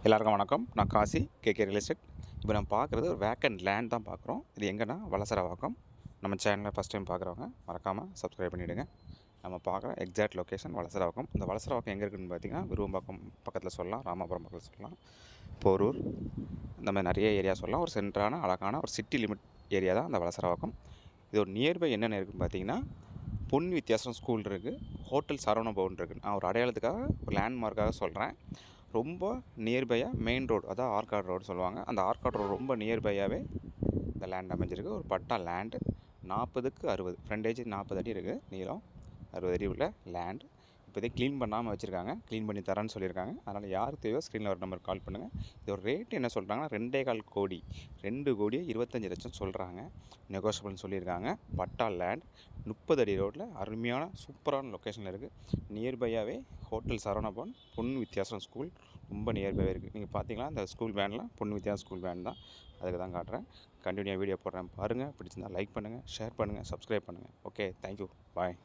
எல்லாருக்கும் வணக்கம். நான் காசி கேகே ரியல் எஸ்டேட். இப்போ நம்ம பார்க்குறது ஒரு வேக்கண்ட் லேண்ட் தான் பார்க்குறோம். இது எங்கன்னா வளசரவாக்கம். நம்ம சேனலை ஃபஸ்ட் டைம் பார்க்குறவங்க மறக்காமல் சப்ஸ்கிரைப் பண்ணிவிடுங்க. நம்ம பார்க்குற எக்ஸாக்ட் லொக்கேஷன் வளசரவாக்கம். இந்த வளசரவாக்கம் எங்கே இருக்குதுன்னு பார்த்தீங்கன்னா, விருவம்பாக்கம் பக்கத்தில் சொல்லலாம், ராமாபுரம் பக்கத்தில் சொல்லலாம், போரூர், இந்த மாதிரி நிறைய ஏரியா சொல்லலாம். ஒரு சென்ட்ரான அழகான ஒரு சிட்டி லிமிட் ஏரியா தான் அந்த வளசரவாக்கம். இது ஒரு நியர்பை என்னென்ன இருக்குதுன்னு பார்த்தீங்கன்னா, பொன் வித்தியாசம் ஸ்கூல் இருக்குது, ஹோட்டல் சரவண பவன் இருக்குது. நான் ஒரு அடையாளத்துக்காக ஒரு லேண்ட்மார்க்காக சொல்கிறேன். ரொம்ப நியர்பையாக மெயின் ரோடு, அதான் ஆர்காட் ரோடு சொல்லுவாங்க. அந்த ஆர்காட் ரோடு ரொம்ப நியர்பையாகவே இந்த லேண்ட் அமைஞ்சிருக்கு. ஒரு பட்டா லேண்டு 40க்கு 60 ஃப்ரண்டேஜ் 40 அடி இருக்குது, நீளம் 60 அடி உள்ள லேண்ட். இப்போதைக்கு க்ளீன் பண்ணாமல் வச்சுருக்காங்க, க்ளீன் பண்ணி தரேன்னு சொல்லியிருக்காங்க. அதனால் யாருக்கு தேவையோ ஸ்க்ரீனில் ஒரு நம்பருக்கு கால் பண்ணுங்கள். இது ஒரு ரேட்டு என்ன சொல்கிறாங்கன்னா 2,4 கோடி, 2,25,00,000 சொல்கிறாங்க. நெகோஷியபிள்னு சொல்லியிருக்காங்க. பட்டா லேண்ட் 30 அடி ரோட்டில் அருமையான சூப்பரான லொக்கேஷனில் இருக்குது. நியர்பையாகவே ஹோட்டல் சரவணபவன், பொன் வித்தியாசம் ஸ்கூல் ரொம்ப நியர்பையாக இருக்குது. நீங்கள் பார்த்தீங்களா அந்த ஸ்கூல் வேன்லாம் பொன் வித்தியாசம் ஸ்கூல் வேன் தான், அதுக்கு தான் காட்டுறேன். கண்டினியூ வீடியோ போடுறேன் பாருங்கள். பிடிச்சிருந்தால் லைக் பண்ணுங்கள், ஷேர் பண்ணுங்கள், சப்ஸ்கிரைப் பண்ணுங்கள். ஓகே, தேங்க்யூ, பாய்.